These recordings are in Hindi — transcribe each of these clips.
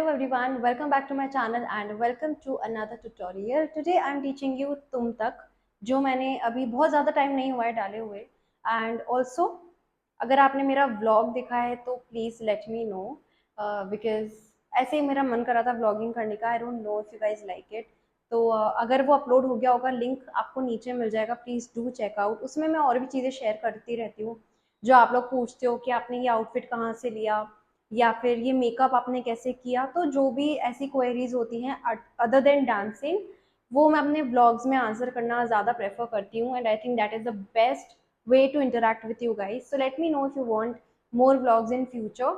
Hello everyone, welcome back to my channel and welcome to another tutorial. Today I am teaching you तुम तक, जो मैंने अभी बहुत ज़्यादा टाइम नहीं हुआ है डाले हुए. एंड ऑल्सो अगर आपने मेरा व्लॉग देखा है तो please let me know, because ऐसे ही मेरा मन कर रहा था व्लॉगिंग करने का. I don't know if you guys like it. तो अगर वो अपलोड हो गया होगा, लिंक आपको नीचे मिल जाएगा, प्लीज़ डू चेक आउट. उसमें मैं और भी चीज़ें शेयर करती रहती हूँ जो आप लोग पूछते हो कि आपने ये आउटफिट कहाँ से लिया या फिर ये मेकअप आपने कैसे किया. तो जो भी ऐसी क्वेरीज होती हैं अदर देन डांसिंग, वो मैं अपने व्लॉग्स में आंसर करना ज़्यादा प्रेफर करती हूँ. And I think that is the best way to interact with you guys. So let me know if you want more vlogs in future.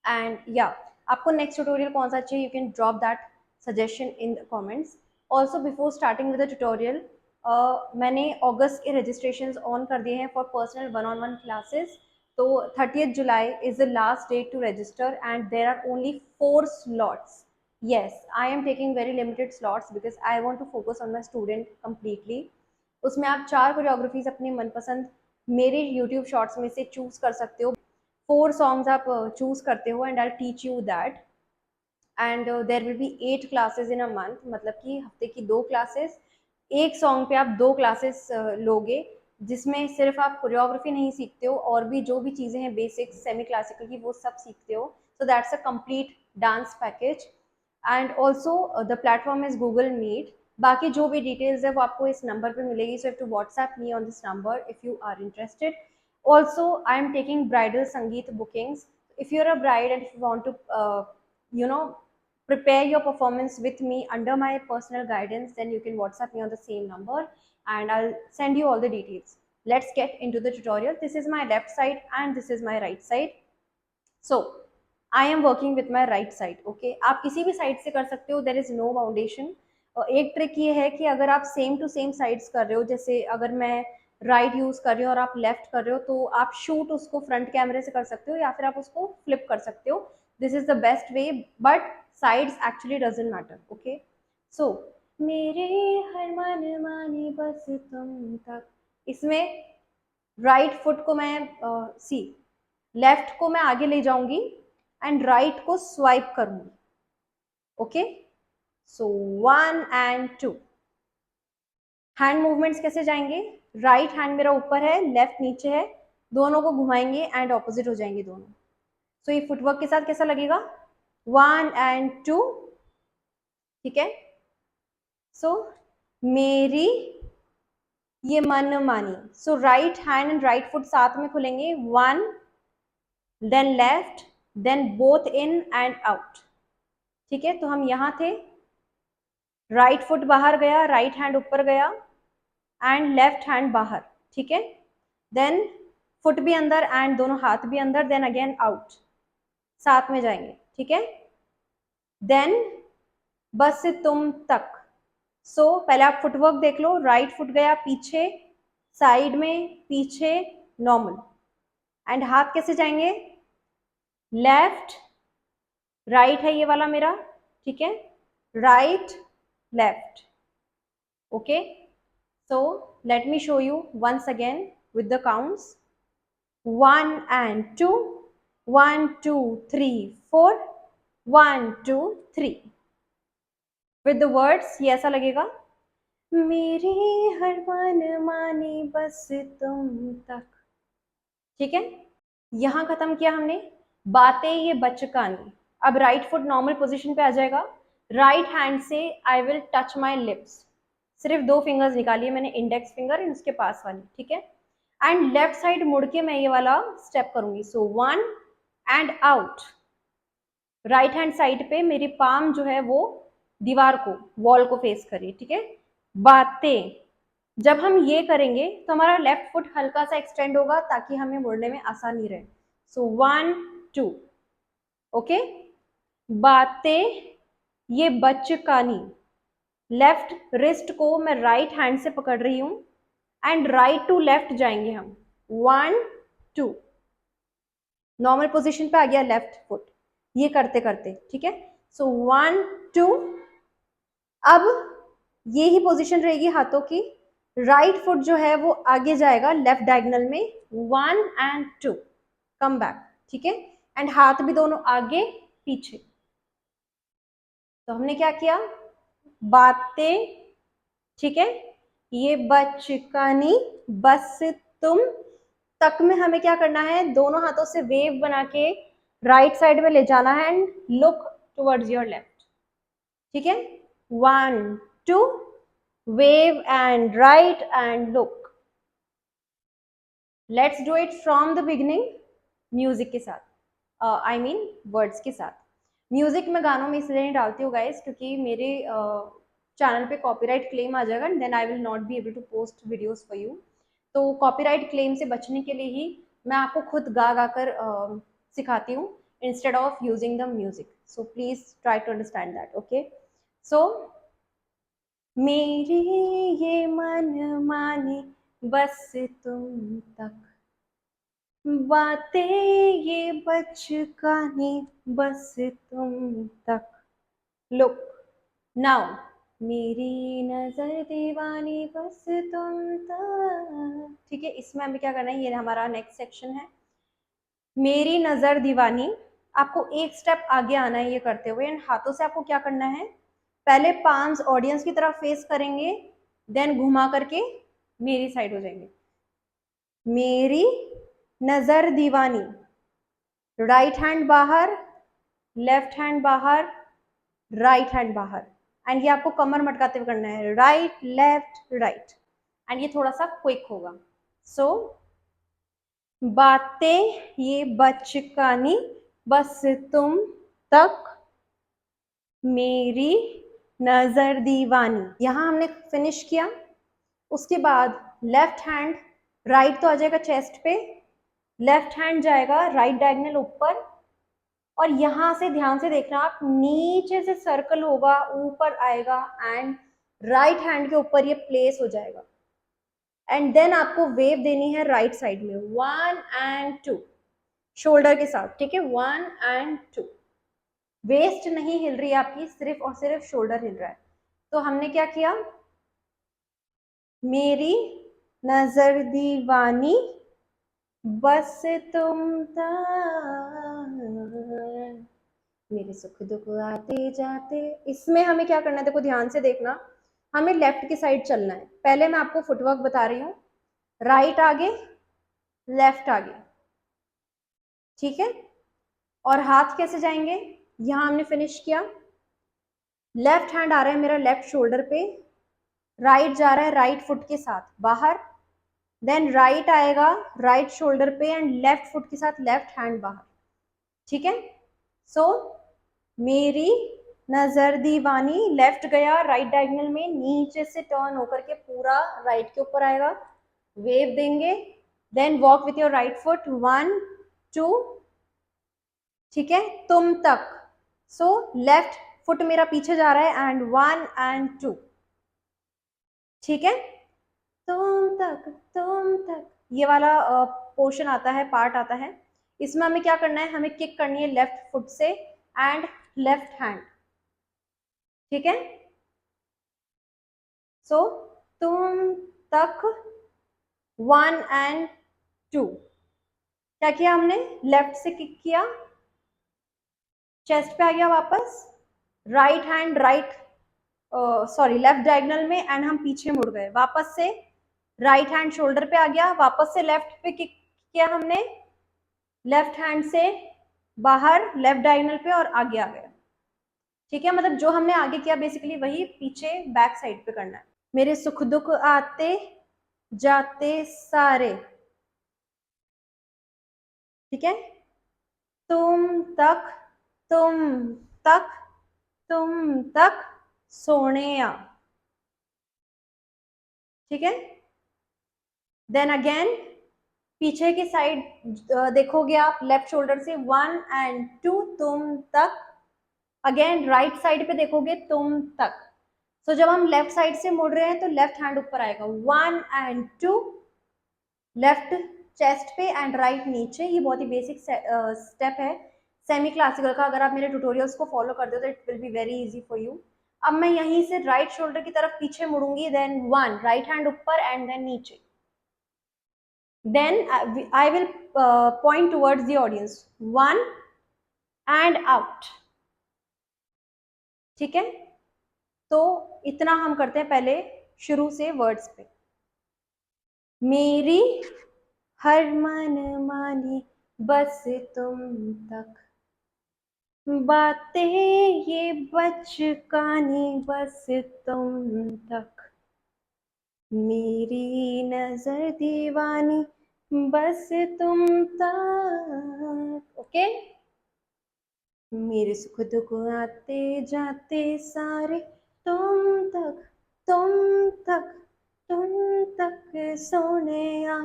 And yeah, आपको next tutorial कौन सा चाहिए, you can drop that suggestion in the comments. Also before starting with the tutorial, मैंने अगस्त के registrations on कर दिए हैं for personal one-on-one classes. तो 30th July is the last date to register and there are only 4 slots. Yes, I am taking very limited slots because I want to focus on my student completely. उसमें आप 4 कोरियोग्राफीज अपनी मनपसंद मेरे यूट्यूब शॉर्ट्स में से चूज कर सकते हो. 4 सॉन्ग्स आप चूज करते हो and I teach you that. And there will be 8 classes in a month, मतलब कि हफ्ते की 2 क्लासेस. एक सॉन्ग पे आप 2 क्लासेस लोगे, जिसमें सिर्फ आप कोरियोग्राफी नहीं सीखते हो और भी जो भी चीज़ें हैं बेसिक्स सेमी क्लासिकल की वो सब सीखते हो. So that's a complete dance package. And also the platform is Google Meet. बाकी जो भी डिटेल्स है वो आपको इस नंबर पे मिलेगी. So to WhatsApp me on this number if you are interested. Also I am taking bridal sangeet bookings. If you are a bride and if you want to you know prepare your performance with me under my personal guidance, then you can WhatsApp me on the same number and I'll send you all the details. Let's get into the tutorial. This is my left side and this is my right side. So I am working with my right side. Okay, आप किसी भी साइड से कर सकते हो, there is no foundation. और एक ट्रिक ये है कि अगर आप सेम टू सेम साइड्स कर रहे हो, जैसे अगर मैं राइट यूज कर रही हूँ और आप लेफ्ट कर रहे हो, तो आप शूट उसको फ्रंट कैमरे से कर सकते हो या फिर आप उसको फ्लिप कर सकते हो. This is the best way, but sides actually doesn't matter. Okay, so मेरे हर मन माने बस तुम तक, इसमें राइट फुट को मैं सी लेफ्ट को मैं आगे ले जाऊंगी एंड राइट को स्वाइप करूंगी. Okay, so 1 and 2. Hand movements कैसे जाएंगे? राइट हैंड मेरा ऊपर है, लेफ्ट नीचे है, दोनों को घुमाएंगे एंड ऑपोजिट हो जाएंगे दोनों. सो ये फुटवर्क के साथ कैसा लगेगा? 1 and 2. ठीक है. सो मेरी ये मन मानी. So right hand and right foot साथ में खुलेंगे. 1, then left, then both in and out. ठीक है, तो हम यहां थे, राइट फुट बाहर गया, राइट हैंड ऊपर गया एंड लेफ्ट हैंड बाहर. ठीक है, देन फुट भी अंदर एंड दोनों हाथ भी अंदर, देन अगेन आउट, साथ में जाएंगे. ठीक है, देन बस तुम तक. सो पहले आप फुटवर्क देख लो. राइट फुट गया पीछे, साइड में, पीछे, नॉर्मल. एंड हाथ कैसे जाएंगे? लेफ्ट राइट है ये वाला मेरा. ठीक है, right left. Okay, so let me show you once again with the counts. 1 and 2, 1 2 3 4, 1 2 3. with the words ये ऐसा लगेगा, मेरे हर मन माने बस तुम तक. ठीक है, यहां खत्म किया हमने. बातें ये बचकानी. अब राइट फुट नॉर्मल पोजीशन पे आ जाएगा. राइट हैंड से I will touch my lips. सिर्फ 2 फिंगर्स निकालिए मैंने, इंडेक्स फिंगर एंड उसके पास वाली. ठीक है, एंड लेफ्ट साइड मुड़ के मैं ये वाला स्टेप करूंगी. सो 1 and out. Right hand side पे मेरी पाम जो है वो दीवार को, वॉल को फेस करिए. ठीक है, बातें. जब हम ये करेंगे तो हमारा लेफ्ट फुट हल्का सा एक्सटेंड होगा ताकि हमें मुड़ने में आसानी रहे. सो 1 2. ओके, बातें ये बचकानी. लेफ्ट रिस्ट को मैं राइट हैंड से पकड़ रही हूं एंड राइट टू लेफ्ट जाएंगे हम. 1 2. नॉर्मल पोजीशन पे आ गया लेफ्ट फुट, ये करते करते. ठीक है, सो 1 2. अब ये ही पोजीशन रहेगी हाथों की. राइट फुट जो है वो आगे जाएगा लेफ्ट डायगोनल में. 1 and 2. Come back. ठीक है, एंड हाथ भी दोनों आगे पीछे. तो हमने क्या किया, बातें, ठीक है, ये बचकानी, बस तुम तक में हमें क्या करना है, दोनों हाथों से वेव बना के राइट साइड में ले जाना है and look towards your left, ठीक है, 1 2 wave and right and look. Let's do it from the beginning, music के साथ, आई मीन वर्ड्स के साथ। म्यूजिक मैं गानों में इसलिए नहीं डालती हूँ गाइस, क्योंकि मेरे चैनल पे कॉपीराइट क्लेम आ जाएगा and then I will not be able to post videos for you. तो कॉपीराइट क्लेम से बचने के लिए ही मैं आपको खुद गा गा कर सिखाती हूँ instead of using the music, so please try to understand that, okay. So मेरी ये मन मानी बस तुम तक, बातें ये बचकानी बस तुम तक, लुक नाउ, मेरी नजर दीवानी बस तुम तक, ठीक है। इसमें हमें क्या करना है, ये हमारा नेक्स्ट सेक्शन है, मेरी नजर दीवानी। आपको एक स्टेप आगे आना है ये करते हुए, एंड हाथों से आपको क्या करना है, पहले पाम्स ऑडियंस की तरफ फेस करेंगे, देन घुमा करके मेरी साइड हो जाएंगे, मेरी नजर दीवानी, राइट हैंड बाहर, लेफ्ट हैंड बाहर, राइट हैंड बाहर, एंड ये आपको कमर मटकाते हुए करना है, राइट लेफ्ट राइट, एंड ये थोड़ा सा क्विक होगा। सो बातें ये बचकानी बस तुम तक, मेरी नजर दीवानी, यहां हमने फिनिश किया। उसके बाद लेफ्ट हैंड, राइट तो आ जाएगा चेस्ट पे, लेफ्ट हैंड जाएगा राइट डायगोनल ऊपर, और यहां से ध्यान से देखना आप, नीचे से सर्कल होगा, ऊपर आएगा एंड राइट हैंड के ऊपर ये प्लेस हो जाएगा, एंड देन आपको वेव देनी है राइट साइड में, 1 एंड 2 शोल्डर के साथ, ठीक है, 1 एंड 2, वेस्ट नहीं हिल रही है आपकी, सिर्फ और सिर्फ शोल्डर हिल रहा है। तो हमने क्या किया, मेरी नजर दीवानी बस तुम तक, मेरे सुख दुख आते जाते। इसमें हमें क्या करना है, देखो ध्यान से देखना, हमें लेफ्ट की साइड चलना है। पहले मैं आपको फुटवर्क बता रही हूँ, राइट आगे, लेफ्ट आगे, ठीक है। और हाथ कैसे जाएंगे, यहां हमने फिनिश किया, लेफ्ट हैंड आ रहा है मेरा लेफ्ट शोल्डर पे, राइट जा रहा है राइट फुट के साथ बाहर, देन राइट आएगा राइट शोल्डर पे एंड लेफ्ट फुट के साथ लेफ्ट हैंड बाहर, ठीक है। सो मेरी नजर दीवानी, लेफ्ट गया राइट डायगोनल में, नीचे से टर्न होकर के पूरा राइट के ऊपर आएगा, वेव देंगे, then walk with your right foot, 1 2, ठीक है, तुम तक। सो लेफ्ट फुट मेरा पीछे जा रहा है एंड 1 एंड 2, ठीक है, तुम तक ये वाला पोर्शन आता है, पार्ट आता है। इसमें हमें क्या करना है, हमें किक करनी है लेफ्ट फुट से एंड लेफ्ट हैंड, ठीक है। सो तुम तक 1 एंड 2, क्या किया हमने, लेफ्ट से किक किया, चेस्ट पे आ गया वापस, right hand right, sorry left diagonal में, एंड हम पीछे मुड़ गए, वापस से राइट हैंड शोल्डर पे आ गया, वापस से लेफ्ट पे किक किया हमने, लेफ्ट हैंड से बाहर लेफ्ट डायगोनल पे और आगे आ गया, ठीक है। मतलब जो हमने आगे किया बेसिकली वही पीछे बैक साइड पे करना है। मेरे सुख दुख आते जाते सारे, ठीक है, तुम तक, तुम तक, तुम तक सोनिया, ठीक है। देन अगेन पीछे की साइड देखोगे आप, लेफ्ट शोल्डर से 1 एंड 2 तुम तक, अगेन राइट साइड पे देखोगे तुम तक। सो जब हम लेफ्ट साइड से मुड़ रहे हैं तो लेफ्ट हैंड ऊपर आएगा, 1 एंड 2, लेफ्ट चेस्ट पे एंड राइट नीचे। ये बहुत ही बेसिक स्टेप है सेमी क्लासिकल का, अगर आप मेरे ट्यूटोरियल्स को फॉलो करते हो तो it will be very easy for you. अब मैं यहीं से राइट शोल्डर की तरफ पीछे मुड़ूंगी, देन 1 राइट हैंड ऊपर एंड देन नीचे, then I will point towards the audience, 1 and out, ठीक है, तो इतना हम करते हैं पहले शुरू से वर्ड्स पे। मेरी हर मन मानी बस तुम तक, बातें ये बचकानी बस तुम तक, मेरी नजर दीवानी बस तुम तक। ओके, मेरे सुख दुख आते जाते सारे तुम तक, तुम तक, तुम तक सोनिया,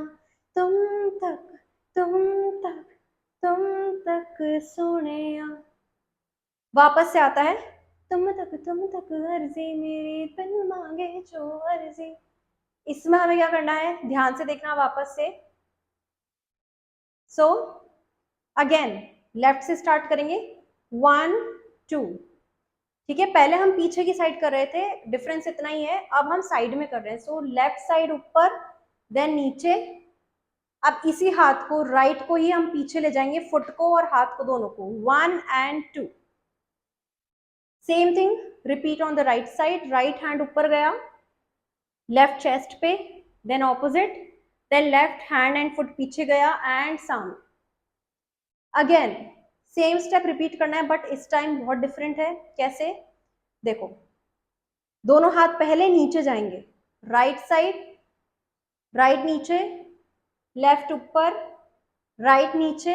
तुम तक, तुम तक, तुम तक सोनिया। वापस से आता है, तुम तक अर्जी मेरी बिन मांगे जो अर्जी। इसमें हमें क्या करना है, ध्यान से देखना वापस से। सो अगेन लेफ्ट से स्टार्ट करेंगे, 1 2। ठीक है, पहले हम पीछे की साइड कर रहे थे, डिफरेंस इतना ही है, अब हम साइड में कर रहे हैं। सो लेफ्ट साइड ऊपर, देन नीचे। अब इसी हाथ को, राइट को ही हम पीछे ले जाएंगे, फुट को और हाथ को दोनों को, 1 and 2। Same thing repeat on the right side, right hand ऊपर गया, लेफ्ट चेस्ट पे, then opposite, then left hand and foot पीछे गया एंड सामने। अगेन सेम स्टेप रिपीट करना है, बट इस टाइम बहुत डिफरेंट है। कैसे, देखो, दोनों हाथ पहले नीचे जाएंगे, राइट साइड, राइट नीचे, लेफ्ट ऊपर, राइट नीचे।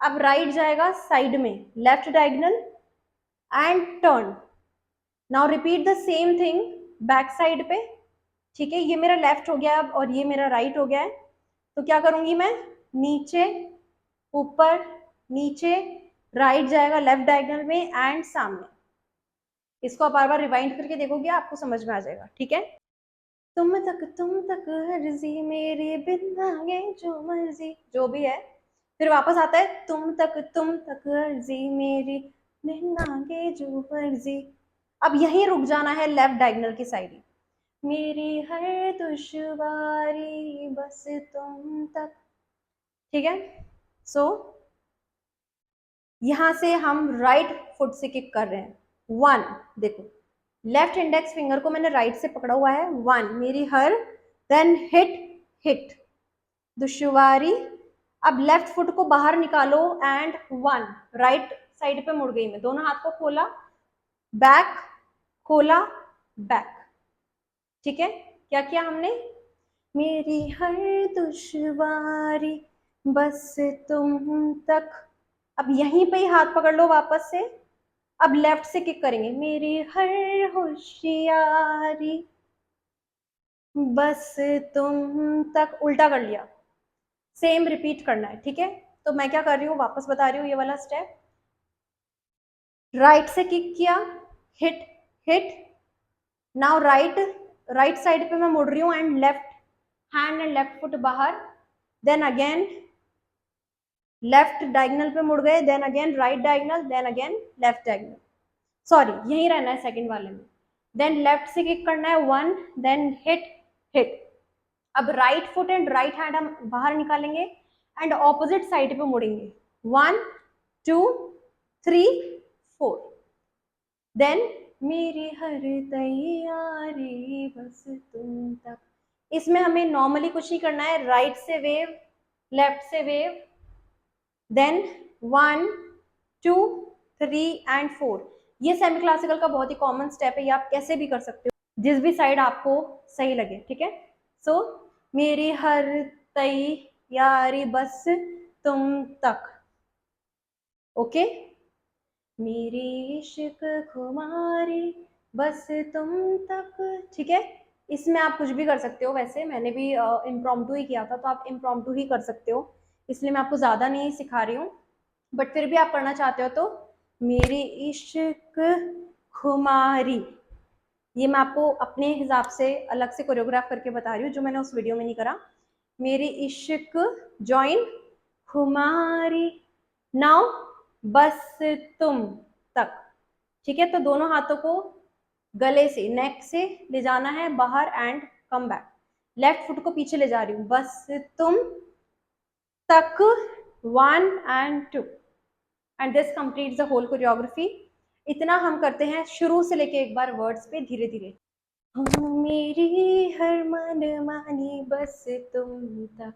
अब राइट जाएगा साइड में, left diagonal and turn. Now repeat the same thing back side पे। ठीक है, ये मेरा लेफ्ट हो गया अब और ये मेरा राइट हो गया है। तो क्या करूंगी मैं, नीचे, ऊपर, नीचे, राइट जाएगा लेफ्ट डायगोनल में एंड सामने। इसको आप बार बार रिवाइंड करके देखोगे, आपको समझ में आ जाएगा। ठीक है, तुम तक हर्जी मेरे बिन मांगे जो मर्जी, जो भी है। फिर वापस आता है, तुम तक हर्जी मेरी बिन मांगे जो मर्जी। अब यहीं रुक जाना है, लेफ्ट डायगोनल की साइड। मेरी हर दुश्वारी बस तुम तक। ठीक है, सो यहां से हम राइट फुट से किक कर रहे हैं। 1, देखो, लेफ्ट इंडेक्स फिंगर को मैंने राइट से पकड़ा हुआ है, 1 मेरी हर, देन हिट, हिट, दुश्वारी। अब लेफ्ट फुट को बाहर निकालो एंड 1, राइट साइड पे मुड़ गई मैं, दोनों हाथ को खोला, बैक, खोला, बैक। ठीक है, क्या किया हमने, मेरी हर दुश्वारी बस तुम तक। अब यहीं पे ही हाथ पकड़ लो वापस से। अब लेफ्ट से किक करेंगे, मेरी हर होशियारी बस तुम तक, उल्टा कर लिया। सेम रिपीट करना है। ठीक है, तो मैं क्या कर रही हूँ, वापस बता रही हूँ, ये वाला स्टेप, राइट से किक किया, hit, hit. Now right, right side पे मैं मुड़ रही हूँ and left hand and left foot बाहर, देन अगेन लेफ्ट डायगोनल पे मुड़ गए, then again right diagonal, then again left diagonal. Sorry, यही रहना है सेकंड वाले में। देन लेफ्ट से किक करना है, 1, देन हिट, हिट। अब right foot and right hand हम बाहर निकालेंगे एंड ऑपोजिट साइड पे मुड़ेंगे, 1 2 3 4। देन मेरी हर तैयारी बस तुम तक। इसमें हमें नॉर्मली कुछ नहीं करना है, राइट से वेव, लेफ्ट से वेव, देन 1 2 3 एंड 4। ये सेमी क्लासिकल का बहुत ही कॉमन स्टेप है, ये आप कैसे भी कर सकते हो, जिस भी साइड आपको सही लगे। ठीक है, सो मेरी हर तैयारी बस तुम तक। ओके, मेरी इश्क खुमारी बस तुम तक। ठीक है, इसमें आप कुछ भी कर सकते हो, वैसे मैंने भी इम्प्रॉम्प्टू ही किया था, तो आप इम्प्रॉम्प्टू ही कर सकते हो, इसलिए मैं आपको ज़्यादा नहीं सिखा रही हूँ। बट फिर भी आप करना चाहते हो तो, मेरी इश्क खुमारी, ये मैं आपको अपने हिसाब से अलग से कोरियोग्राफ करके बता रही हूँ, जो मैंने उस वीडियो में नहीं करा। मेरी इश्क जॉइन खुमारी, नाउ बस तुम तक। ठीक है, तो दोनों हाथों को गले से, नेक से ले जाना है बाहर and come back. Left foot को पीछे ले जा रही हूँ, बस तुम तक, 1 and 2, and this completes the whole choreography. इतना हम करते हैं शुरू से लेके एक बार वर्ड्स पे धीरे धीरे। हाँ, मेरी हर मन मानी बस तुम तक,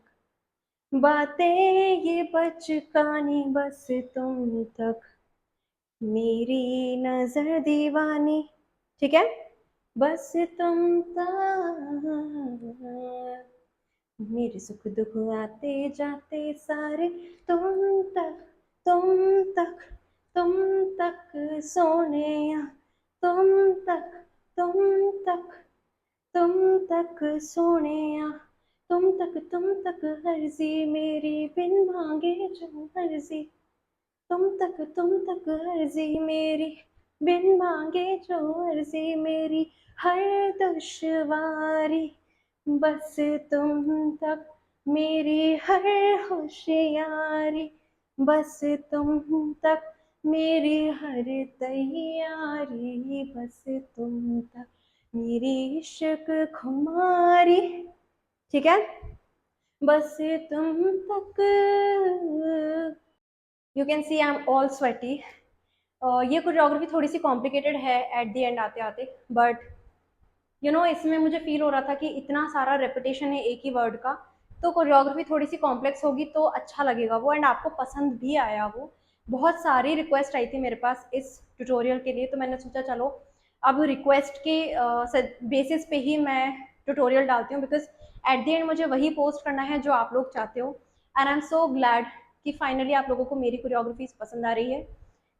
बातें ये बचकानी बस तुम तक, मेरी नजर दीवानी, ठीक है, बस तुम तक, मेरे सुख दुख आते जाते सारे तुम तक, तुम तक, तुम तक सोनिया, तुम तक, तुम तक, तुम तक सोनिया, तुम तक हर्जी मेरी बिन मांगे जो हर्जी, तुम तक अर्जी मेरी बिन मांगे जो अर्जी मेरी, हर दुश्वारी बस तुम तक, मेरी हर होशियारी बस तुम तक, मेरी हर तैयारी बस तुम तक, मेरी इश्क खुमारी, ठीक है, बस तुम तक। You can see I am all sweaty. ये कोरियोग्राफी थोड़ी सी कॉम्प्लिकेटेड है एट द एंड आते आते, बट इसमें मुझे फील हो रहा था कि इतना सारा रेपिटेशन है एक ही वर्ड का, तो कोरियोग्राफी थोड़ी सी कॉम्प्लेक्स होगी तो अच्छा लगेगा वो, एंड आपको पसंद भी आया वो। बहुत सारी रिक्वेस्ट आई थी मेरे पास इस ट्यूटोरियल के लिए, तो मैंने सोचा चलो अब रिक्वेस्ट के बेसिस पे ही मैं ट्यूटोरियल डालती हूँ, बिकॉज एट द एंड मुझे वही पोस्ट करना है जो आप लोग चाहते हो, and I am so glad कि फाइनली आप लोगों को मेरी कोरियोग्राफीज पसंद आ रही है।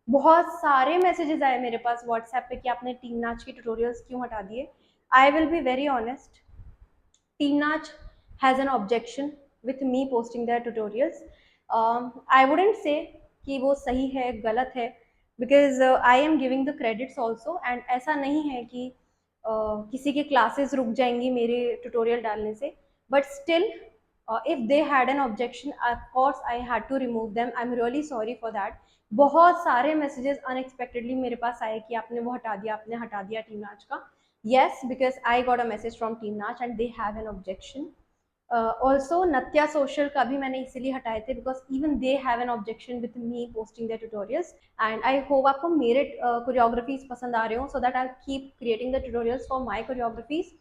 बहुत सारे मैसेजेस आए मेरे पास व्हाट्सएप पे कि आपने टीम नाच की ट्यूटोरियल्स क्यों हटा दिए। I will be very honest, team Naach has an objection with me posting their tutorials. I wouldn't say कि वो सही है गलत है, because I am giving the credits also, and ऐसा नहीं है कि किसी की क्लासेस रुक जाएंगी मेरे ट्यूटोरियल डालने से, but still if they had an objection, of course I had to remove them. I'm really sorry for that. बहुत सारे मैसेजेस अनएक्सपेक्टेडली मेरे पास आए कि आपने वो हटा दिया, आपने हटा दिया टीम नाच का। yes, because I got a message from team Naach and they have an objection. Also Natya social का भी मैंने इसीलिए हटाए थे, because even they have an objection with me posting their tutorials, and I hope आपको मेरे कोरियोग्राफीज पसंद आ रहे हो, so that I keep creating the tutorials for my choreographies.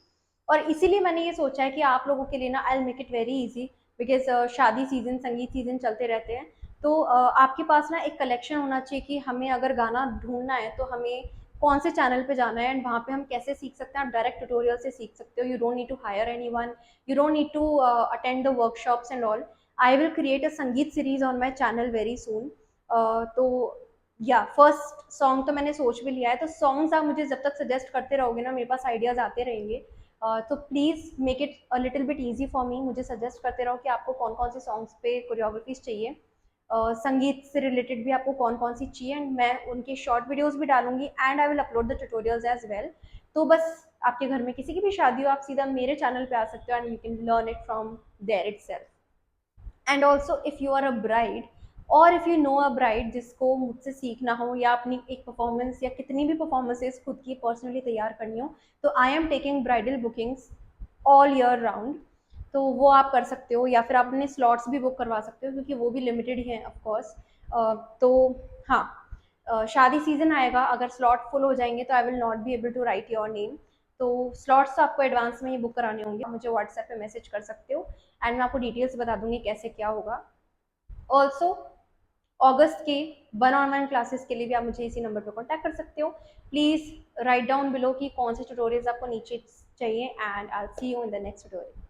और इसीलिए मैंने ये सोचा है कि आप लोगों के लिए ना I make it very easy, because शादी सीजन, संगीत सीजन चलते रहते हैं, तो आपके पास ना एक कलेक्शन होना चाहिए कि हमें अगर गाना ढूंढना है तो हमें कौन से चैनल पे जाना है एंड वहाँ पे हम कैसे सीख सकते हैं। आप डायरेक्ट ट्यूटोरियल से सीख सकते हो, you don't need to hire anyone, you don't need to attend the workshops and all. I will create a संगीत series on my channel very soon. तो या फर्स्ट सॉन्ग तो मैंने सोच भी लिया है, तो सॉन्ग्स आप मुझे जब तक सजेस्ट करते रहोगे ना, मेरे पास आइडियाज आते रहेंगे। तो please make it a little bit easy for me, मुझे सजेस्ट करते रहो कि आपको कौन कौन से सॉन्ग्स पे कोरियोग्राफीज चाहिए, संगीत से रिलेटेड भी आपको कौन कौन सी चाहिए, एंड मैं उनकी शॉर्ट वीडियोस भी डालूंगी, and I will upload the tutorials as well. तो बस आपके घर में किसी की भी शादी हो, आप सीधा मेरे चैनल पे आ सकते हो, and you can learn it from there itself. And also if you are a bride, और if you know a bride जिसको मुझसे सीखना हो, या अपनी एक परफॉर्मेंस या कितनी भी परफॉर्मेंसेस खुद की पर्सनली तैयार करनी हो, तो आई am taking bridal bookings all year round, तो वो आप कर सकते हो, या फिर आप अपने स्लॉट्स भी बुक करवा सकते हो, क्योंकि वो भी लिमिटेड ही हैं ऑफकोर्स। तो हाँ, शादी सीजन आएगा, अगर स्लॉट फुल हो जाएंगे तो I will not be able to write your name, तो स्लॉट्स तो आपको एडवांस में ही बुक कराने होंगे, मुझे व्हाट्सएप पे मैसेज कर सकते हो, एंड मैं आपको डिटेल्स बता दूंगी कैसे क्या होगा। ऑल्सो अगस्त के 1-on-1 क्लासेस के लिए भी आप मुझे इसी नंबर पर कॉन्टैक्ट कर सकते हो। प्लीज़ राइट डाउन बिलो कि कौन से ट्यूटोरियल्स आपको नीचे चाहिए, and I will see you in the next tutorial.